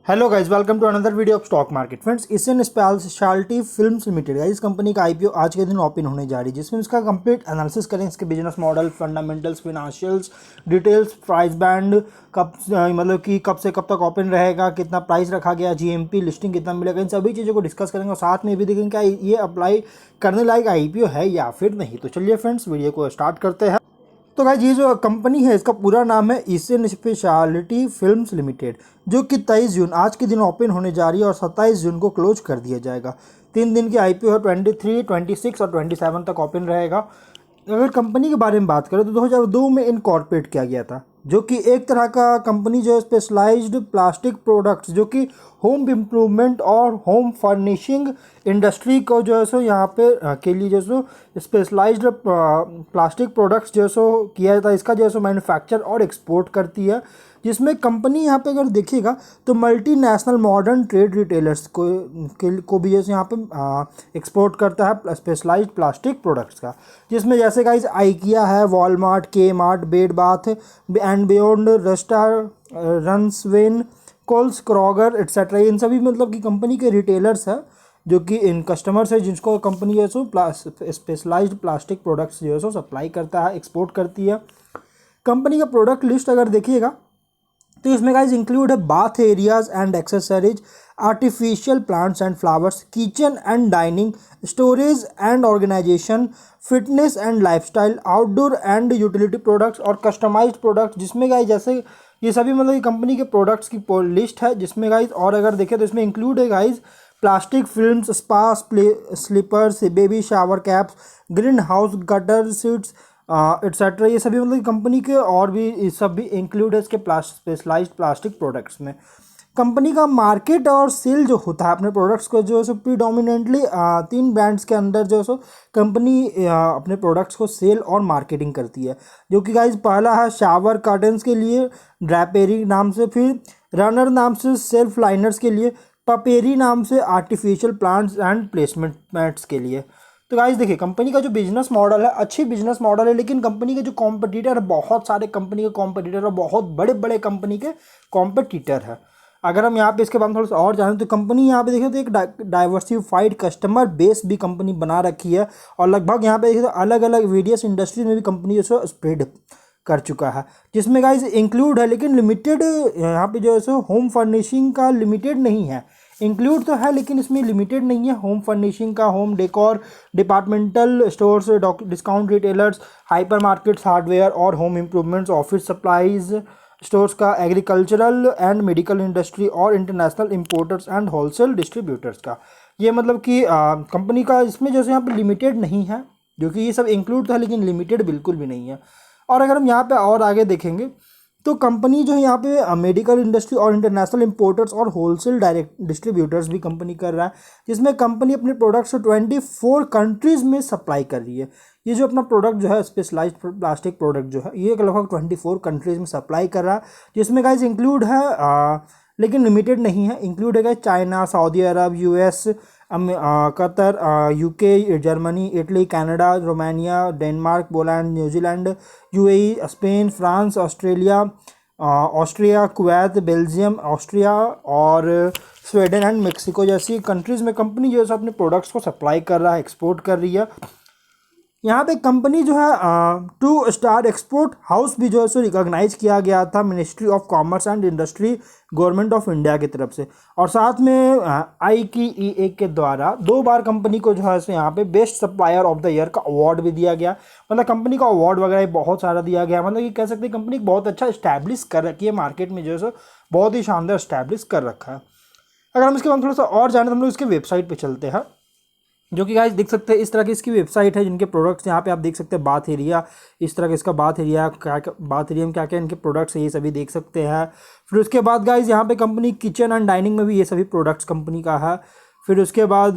Hello guys, welcome to another video of stock market. Friends, Asian Speciality Films Limited इस company का IPO आज के दिन open होने जा रही है, जिसमें इसका कंप्लीट एनालिसिस करें, इसके business model, fundamentals, financials, details, price band, कब मतलब कि कब से कब तक ओपन रहेगा, कितना प्राइस रखा गया, जीएमपी लिस्टिंग कितना मिलेगा, इन सभी चीज़ों को डिस्कस करेंगे और साथ में भी देखेंगे क्या ये अप्लाई करने लायक आईपीओ है या फिर नहीं। तो चलिए फ्रेंड्स, वीडियो को स्टार्ट करते हैं। तो गाइस, ये जो कंपनी है इसका पूरा नाम है एशियन स्पेशलिटी फिल्म्स लिमिटेड, जो कि 23 जून आज के दिन ओपन होने जा रही है और 27 जून को क्लोज कर दिया जाएगा। 3 दिन की आईपीओ है, 23, 26 और 27 तक ओपन रहेगा। अगर कंपनी के बारे में बात करें तो 2002 में इनकॉर्पोरेट किया गया था, जो कि एक तरह का कंपनी जो स्पेशलाइज्ड प्लास्टिक प्रोडक्ट्स, जो कि होम इम्प्रूवमेंट और होम फर्निशिंग इंडस्ट्री को जो है सो यहाँ पे के लिए जो सो स्पेशलाइज्ड प्लास्टिक प्रोडक्ट्स जो सो किया जाता है, इसका जो है सो मैन्युफैक्चर और एक्सपोर्ट करती है। जिसमें कंपनी यहाँ पे अगर देखिएगा तो मल्टीनेशनल मॉडर्न ट्रेड रिटेलर्स को भी जैसे यहाँ पे एक्सपोर्ट करता है स्पेशलाइज्ड प्लास्टिक प्रोडक्ट्स का, जिसमें जैसे गाइस आइकिया है, Walmart, Kmart, Bed Bath and Beyond, रेस्टा, रंसवेन, कोल्स, क्रॉगर एट्सेट्रा, इन सभी मतलब कि कंपनी के रिटेलर्स हैं, जो कि इन कस्टमर्स है जिनको कंपनी जो है सो स्पेशलाइज्ड प्लास्टिक प्रोडक्ट्स जो है सो सप्लाई करता है, एक्सपोर्ट करती है। कंपनी का प्रोडक्ट लिस्ट अगर देखिएगा तो इसमें गाइस इंक्लूड है bath areas and accessories, artificial plants and flowers, kitchen and dining, storage and organisation, fitness and lifestyle, outdoor and utility products और कस्टमाइज्ड प्रोडक्ट्स। जिसमें गाइस जैसे ये सभी मतलब ये कंपनी के प्रोडक्ट्स की लिस्ट है, जिसमें गाइस और अगर देखें तो इसमें इंक्लूड है guys plastic films, spa slippers, baby shower caps, green house gutter seats etcetera, ये सभी मतलब कंपनी के और भी ये सब भी इंक्लूड है इसके स्पेशलाइज्ड प्लास्टिक प्रोडक्ट्स में। कंपनी का मार्केट और सेल जो होता है अपने प्रोडक्ट्स को जो है सो प्रीडोमिनेंटली 3 ब्रांड्स के अंदर जो है सो कंपनी अपने प्रोडक्ट्स को सेल और मार्केटिंग करती है, जो कि गाइज पहला है शावर कर्टन्स के लिए ड्रैपेरी नाम से, फिर रनर नाम से सेल्फ लाइनर्स के लिए, पपेरी नाम से artificial plants and placement mats के लिए। तो गाइस देखिए, कंपनी का जो बिजनेस मॉडल है अच्छी बिजनेस मॉडल है, लेकिन कंपनी के जो कॉम्पिटिटर है, बहुत सारे कंपनी के कॉम्पिटिटर और बहुत बड़े बड़े कंपनी के कॉम्पिटिटर है। अगर हम यहाँ पे इसके बारे में थोड़ा सा और जानें तो कंपनी यहाँ पे देखें तो एक डाइवर्सिफाइड कस्टमर बेस भी कंपनी बना रखी है, और लगभग यहाँ पे देखें तो अलग अलग वेरियस इंडस्ट्रीज में भी कंपनी जो है स्प्रेड कर चुका है, जिसमें गाइस इंक्लूड है लेकिन लिमिटेड यहाँ पे जो है सो होम फर्निशिंग का लिमिटेड नहीं है। इंक्लूड तो है लेकिन इसमें लिमिटेड नहीं है होम फर्निशिंग का, home decor, departmental stores, discount retailers, hyper markets, hardware और home improvements, office supplies stores का, एग्रीकल्चरल एंड मेडिकल इंडस्ट्री और international importers and wholesale distributors का। ये मतलब कि कंपनी का इसमें जैसे यहाँ पे लिमिटेड नहीं है, जो कि ये सब इंक्लूड तो है लेकिन लिमिटेड बिल्कुल भी नहीं है। और अगर हम यहाँ पे और आगे देखेंगे तो कंपनी जो है यहाँ पे मेडिकल इंडस्ट्री और इंटरनेशनल इंपोर्टर्स और होलसेल डायरेक्ट डिस्ट्रीब्यूटर्स भी कंपनी कर रहा है, जिसमें कंपनी अपने प्रोडक्ट्स 24 कंट्रीज़ में सप्लाई कर रही है। ये जो अपना प्रोडक्ट जो है स्पेशलाइज्ड प्लास्टिक प्रोडक्ट जो है ये लगभग 24 कंट्रीज़ में सप्लाई कर रहा है, जिसमें गाइस इंक्लूड है लेकिन लिमिटेड नहीं है, इंक्लूड है China, Saudi Arabia, US, Qatar, UK, Germany, Italy, Canada, Romania, Denmark, Poland, New Zealand, UAE, Spain, France, Austria, Kuwait, Belgium, Austria और स्वीडन एंड मेक्सिको जैसी कंट्रीज़ में कंपनी जो है अपने प्रोडक्ट्स को सप्लाई कर रहा है, एक्सपोर्ट कर रही है। यहाँ पे कंपनी जो है 2 स्टार एक्सपोर्ट हाउस भी जो है सो रिकॉग्नाइज किया गया था ministry of commerce and industry, government of India की तरफ से, और साथ में IKEA के द्वारा 2 बार कंपनी को जो है सो यहाँ पे best supplier of the year का अवार्ड भी दिया गया। मतलब कंपनी का अवार्ड वगैरह बहुत सारा दिया गया, मतलब ये कह सकते हैं कंपनी बहुत अच्छा इस्टेब्लिश कर रखी है मार्केट में, जो है सो बहुत ही शानदार इस्टेब्लिश कर रखा है। अगर हम इसके बाद थोड़ा सा और जाने तो हम लोग इसके वेबसाइट पर चलते हैं, जो कि गाइस देख सकते हैं इस तरह की इसकी वेबसाइट है, जिनके प्रोडक्ट्स यहाँ पे आप देख सकते हैं। बाथ एरिया, इस तरह का इसका बाथ एरिया, बाथ एरिया में क्या क्या इनके प्रोडक्ट्स है ये सभी देख सकते हैं। फिर उसके बाद गाइस यहाँ पे कंपनी किचन एंड डाइनिंग में भी ये सभी प्रोडक्ट्स कंपनी का है। फिर उसके बाद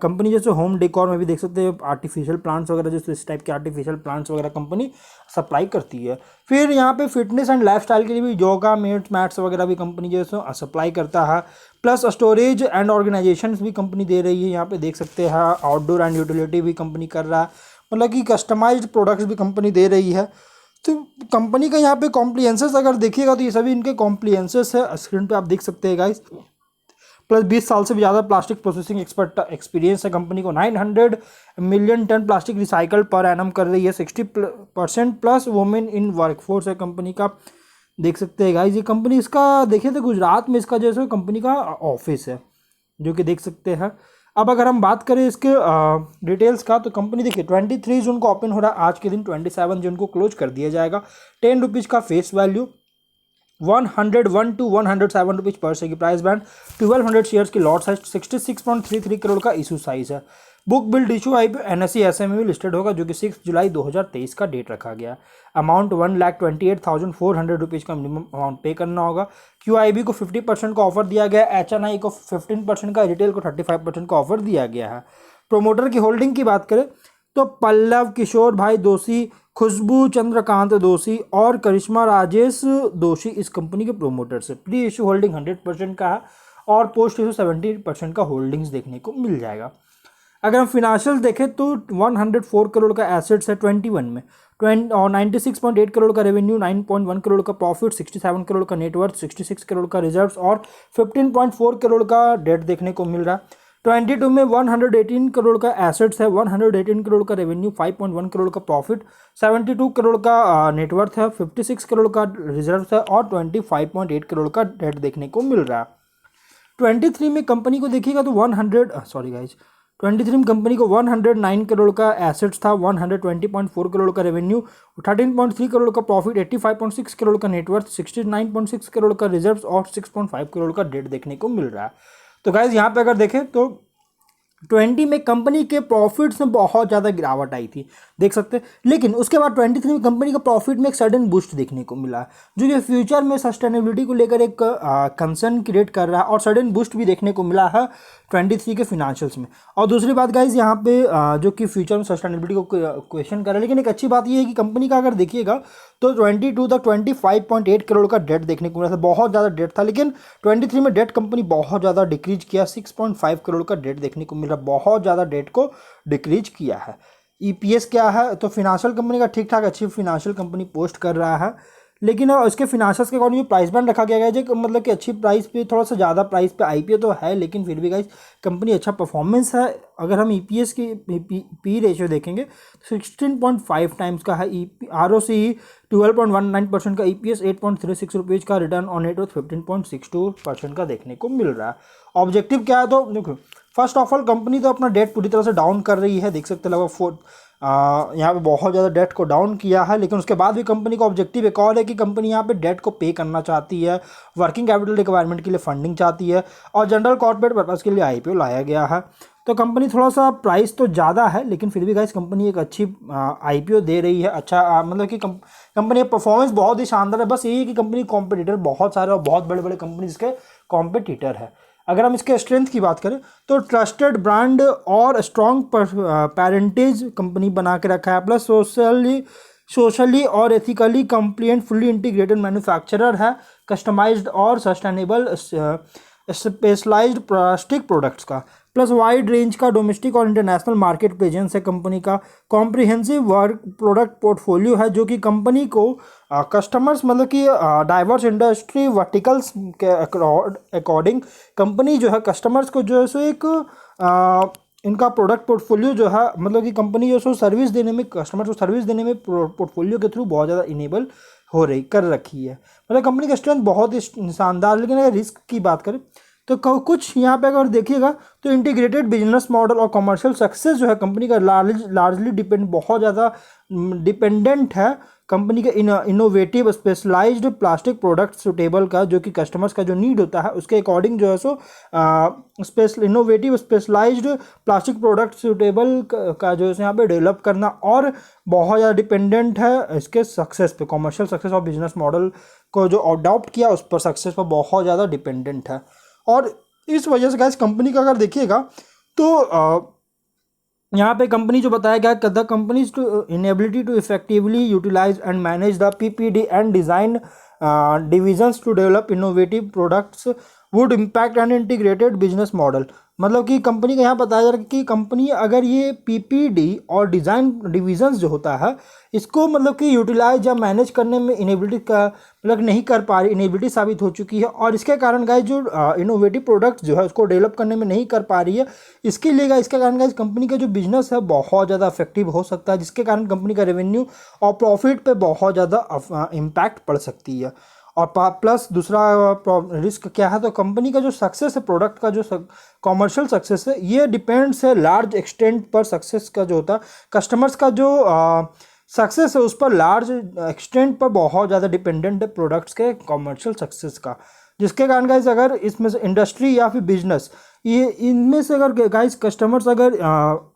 कंपनी जैसे होम डेकोर में भी देख सकते हैं आर्टिफिशियल प्लांट्स वगैरह, जैसे इस टाइप के आर्टिफिशियल प्लांट्स वगैरह कंपनी सप्लाई करती है। फिर यहाँ पे फिटनेस एंड लाइफस्टाइल के लिए भी योगा मैट्स वगैरह भी कंपनी जो है सप्लाई करता है। प्लस स्टोरेज एंड ऑर्गेनाइजेशन भी कंपनी दे रही है, यहाँ पे देख सकते हैं। आउटडोर एंड यूटिलिटी भी कंपनी कर रहा है, मतलब कि कस्टमाइज्ड प्रोडक्ट्स भी कंपनी दे रही है। तो कंपनी का यहाँ पे कॉम्प्लियंसेस अगर देखिएगा तो ये सभी इनके कॉम्प्लियंसेस है, स्क्रीन पे आप देख सकते हैं गाइस। प्लस 20 साल से भी ज़्यादा प्लास्टिक प्रोसेसिंग एक्सपीरियंस है कंपनी को। 900 मिलियन टन प्लास्टिक रिसाइकल पर एनम कर रही है। 60% प्लस वुमेन इन वर्कफोर्स है कंपनी का, देख सकते हैं गाइस। ये कंपनी इसका देखिए तो गुजरात में इसका जैसे कंपनी का ऑफिस है, जो कि देख सकते हैं। अब अगर हम बात करें इसके डिटेल्स का, तो कंपनी देखिए 23 जून को ओपन हो रहा है, आज के दिन 27 जून को क्लोज कर दिया जाएगा। 10 रुपीज़ का फेस वैल्यू, 101 to 107 रुपीज़ पर शेयर की प्राइस बैंड, 1200 शेयर्स की लॉट साइज, 66.33 करोड़ का इशू साइज है। Book build issue I NSE SME में लिस्टेड होगा, जो कि 6 जुलाई 2023 का डेट रखा गया। अमाउंट 1,28,400 रुपीज़ का मिनिमम अमाउंट पे करना होगा। QIB को 50% का ऑफर दिया गया है, HNI को 15% का, रिटेल को 35% का ऑफर दिया गया है। प्रोमोटर की होल्डिंग की बात करें तो पल्लव किशोर भाई दोषी, खुशबू चंद्रकांत दोषी और करिश्मा राजेश दोषी इस कंपनी के प्रोमोटर्स है। प्री इशू होल्डिंग 100% का है और पोस्ट इशू 70% का होल्डिंग्स देखने को मिल जाएगा। अगर हम फिनेंशियल देखें तो 104 करोड़ का एसेट्स है 21 में, और 96.8 करोड़ का रेवेन्यू, 9.1 करोड़ का प्रॉफिट, 67 करोड़ का नेटवर्थ, 66 करोड़ का रिजर्व्स और 15.4 करोड़ का डेट देखने को मिल रहा है। 22 में 118 करोड़ का एसेट्स है, 118 करोड़ का रेवेन्यू, 5.1 करोड़ का प्रॉफिट, 72 करोड़ का नेटवर्थ है, 56 करोड़ का रिजर्व है और 25.8 करोड़ का डेट देखने को मिल रहा है। 23 में कंपनी को देखिएगा तो 23 में कंपनी को 109 करोड़ का एसेट्स था, 120.4 करोड़ का रेवेन्यू, 13.3 करोड़ का प्रॉफिट, 85.6 करोड़ का नेटवर्थ, 69.6 करोड़ का रिजर्व्स और 6.5 करोड़ का डेट देखने को मिल रहा है। तो गाइज यहाँ पे अगर देखें तो 20 में कंपनी के प्रॉफिट्स में बहुत ज़्यादा गिरावट आई थी, देख सकते हैं। लेकिन उसके बाद 23 में कंपनी का प्रॉफिट में एक सडन बूस्ट देखने को मिला, जो कि फ्यूचर में सस्टेनेबिलिटी को लेकर एक कंसर्न क्रिएट कर रहा है और सडन बूस्ट भी देखने को मिला है 23 के फिनेंशियल्स में। और दूसरी बात गाइज यहाँ पे जो कि फ्यूचर में सस्टेनेबिलिटी को क्वेश्चन कर रहा है, लेकिन एक अच्छी बात ये है कि कंपनी का अगर देखिएगा तो 22 तक 25.8 करोड़ का डेट देखने को मिला था, बहुत ज़्यादा डेट था। लेकिन 23 में डेट कंपनी बहुत ज़्यादा डिक्रीज किया, 6.5 करोड़ का डेट देखने को मिल रहा, बहुत ज़्यादा डेट को डिक्रीज किया है। EPS क्या है तो फिनेंशियल कंपनी का ठीक ठाक अच्छी फिनेंशियल कंपनी पोस्ट कर रहा है, लेकिन इसके फिनेंशियल्स के अकॉर्डिंग जो प्राइस बैंड रखा गया है जो मतलब कि अच्छी प्राइस पे, थोड़ा सा ज़्यादा प्राइस पे IPO तो है, लेकिन फिर भी गाइस कंपनी अच्छा परफॉर्मेंस है। अगर हम EPS की P रेशियो देखेंगे तो 16.5 टाइम्स का है, ROCE 12.19% का, EPS 8.36 रुपीज़ का, रिटर्न ऑन नेटवर्थ 15.62% का देखने को मिल रहा है। ऑब्जेक्टिव क्या है तो देखो, फर्स्ट ऑफ ऑल कंपनी तो अपना डेट पूरी तरह से डाउन कर रही है, देख सकते हैं लगभग यहाँ पे बहुत ज़्यादा डेट को डाउन किया है। लेकिन उसके बाद भी कंपनी का ऑब्जेक्टिव एक और है कि कंपनी यहाँ पे डेट को पे करना चाहती है, वर्किंग कैपिटल रिक्वायरमेंट के लिए फंडिंग चाहती है और जनरल कॉर्पोरेट पर्पज़ के लिए IPO लाया गया है। तो कंपनी थोड़ा सा प्राइस तो ज़्यादा है, लेकिन फिर भी गाइस कंपनी एक अच्छी IPO दे रही है। अच्छा मतलब कि कंपनी का परफॉर्मेंस बहुत ही शानदार है। बस यही है कि कंपनी कॉम्पिटिटर बहुत सारे और बहुत बड़े बड़े कंपनी इसके कॉम्पिटिटर है। अगर हम इसके स्ट्रेंथ की बात करें तो ट्रस्टेड ब्रांड और स्ट्रॉन्ग पेरेंटेज कंपनी बना के रखा है, प्लस सोशली और ethically compliant fully integrated manufacturer है कस्टमाइज्ड और सस्टेनेबल स्पेशलाइज्ड प्लास्टिक प्रोडक्ट्स का, प्लस वाइड रेंज का डोमेस्टिक और इंटरनेशनल मार्केट प्रेजेंस है कंपनी का। कॉम्प्रिहेंसिव वर्क प्रोडक्ट पोर्टफोलियो है, जो कि कंपनी को कस्टमर्स मतलब कि डाइवर्स इंडस्ट्री वर्टिकल्स के अकॉर्डिंग कंपनी जो है कस्टमर्स को जो है सो एक इनका प्रोडक्ट पोर्टफोलियो जो है मतलब कि कंपनी जो सो सर्विस देने में, कस्टमर को सर्विस देने में पोर्टफोलियो के थ्रू बहुत ज़्यादा इनेबल हो रही कर रखी है। मतलब कंपनी का स्ट्रेंथ बहुत ही शानदार। लेकिन अगर रिस्क की बात करें तो कुछ यहाँ पे अगर देखिएगा तो इंटीग्रेटेड बिजनेस मॉडल और कमर्शियल सक्सेस जो है कंपनी का लार्जली बहुत ज़्यादा डिपेंडेंट है कंपनी के innovative specialised plastic product suitable का, जो कि कस्टमर्स का जो नीड होता है उसके अकॉर्डिंग जो है so innovative specialised plastic product suitable का जो है यहाँ पे डेवलप करना, और बहुत ज़्यादा डिपेंडेंट है इसके सक्सेस पे, कमर्शियल सक्सेस और बिजनेस मॉडल को जो अडॉप्ट किया उस पर सक्सेस पर बहुत ज़्यादा डिपेंडेंट है। और इस वजह से गाइस कंपनी का अगर देखिएगा तो यहाँ पे कंपनी जो बताया गया the companies to inability to effectively utilise and manage the PPD and design divisions to develop innovative products would impact an integrated business model. मतलब कि कंपनी का यहाँ बताया जा रहा है कि कंपनी अगर ये पीपीडी और डिज़ाइन डिविजन्स जो होता है इसको मतलब कि यूटिलाइज या मैनेज करने में इनेबिलिटी का मतलब नहीं कर पा रही, इनेबिलिटी साबित हो चुकी है, और इसके कारण गाइस जो इनोवेटिव प्रोडक्ट जो है उसको डेवलप करने में नहीं कर पा रही है। इसके लिए इसके कारण गाइस कंपनी का जो बिजनेस है बहुत ज़्यादा इफेक्टिव हो सकता है, जिसके कारण कंपनी का रेवेन्यू और प्रॉफिट पे बहुत ज़्यादा इम्पैक्ट पड़ सकती है। और प्लस दूसरा रिस्क क्या है, तो कंपनी का जो सक्सेस है, प्रोडक्ट का जो कॉमर्शियल सक्सेस है, ये डिपेंड्स है लार्ज एक्सटेंट पर सक्सेस का जो होता है, कस्टमर्स का जो सक्सेस है उस पर लार्ज एक्सटेंट पर बहुत ज़्यादा डिपेंडेंट है प्रोडक्ट्स के कॉमर्शियल सक्सेस का। जिसके कारण गाइस अगर इसमें से इंडस्ट्री या फिर बिजनेस ये इनमें से अगर गाइस कस्टमर्स अगर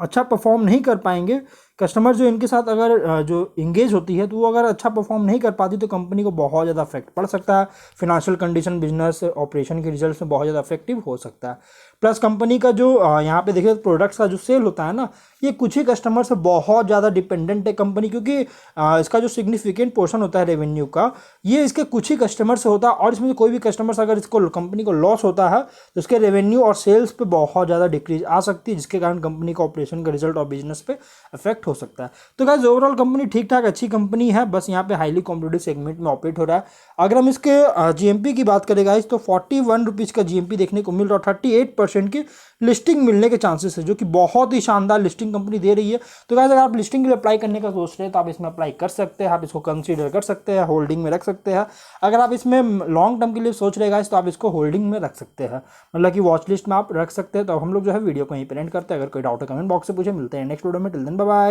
अच्छा परफॉर्म नहीं कर पाएंगे, कस्टमर जो इनके साथ अगर जो इंगेज होती है तो वो अगर अच्छा परफॉर्म नहीं कर पाती तो कंपनी को बहुत ज़्यादा इफेक्ट पड़ सकता है, फिनेंशियल कंडीशन, बिजनेस ऑपरेशन के रिजल्ट में बहुत ज़्यादा इफेक्टिव हो सकता है। प्लस कंपनी का जो यहाँ पे देखिए प्रोडक्ट्स का जो सेल होता है ना, ये कुछ ही कस्टमर से बहुत ज़्यादा डिपेंडेंट है कंपनी, क्योंकि इसका जो सिग्निफिकेंट पोर्शन होता है रेवेन्यू का ये इसके कुछ ही कस्टमर से होता है, और इसमें कोई भी कस्टमर अगर इसको कंपनी को लॉस होता है तो इसके रेवेन्यू और सेल्स पे बहुत ज़्यादा डिक्रीज आ सकती है, जिसके कारण कंपनी का ऑपरेशन का रिजल्ट और बिजनेस पे इफेक्ट हो सकता है। तो गाइस ओवरऑल कंपनी ठीक ठाक अच्छी कंपनी है, बस यहाँ पे हाईली कॉम्पिटिटिव सेगमेंट में ऑपरेट हो रहा है। अगर हम इसके जीएमपी की बात करें गाइस तो 41 रुपीज़ का जीएमपी देखने को मिल रहा है, 38% की लिस्टिंग मिलने के चांसेस है, जो कि बहुत ही शानदार लिस्टिंग कंपनी दे रही है। तो गाइस अगर आप लिस्टिंग के लिए अप्लाई करने का सोच रहे हैं तो आप इसमें अप्लाई कर सकते हैं, आप इसको कंसीडर कर सकते हैं, होल्डिंग में रख सकते हैं। अगर आप इसमें लॉन्ग टर्म के लिए सोच रहे गाइस तो आप इसको होल्डिंग में रख सकते हैं, मतलब कि वॉच लिस्ट में आप रख सकते हैं। तो हम लोग जो है वीडियो को यहीं पर एंड करते हैं। अगर कोई डाउट है कमेंट बॉक्स से पूछे। मिलते हैं नेक्स्ट वीडियो में, टिल देन बाय बाय।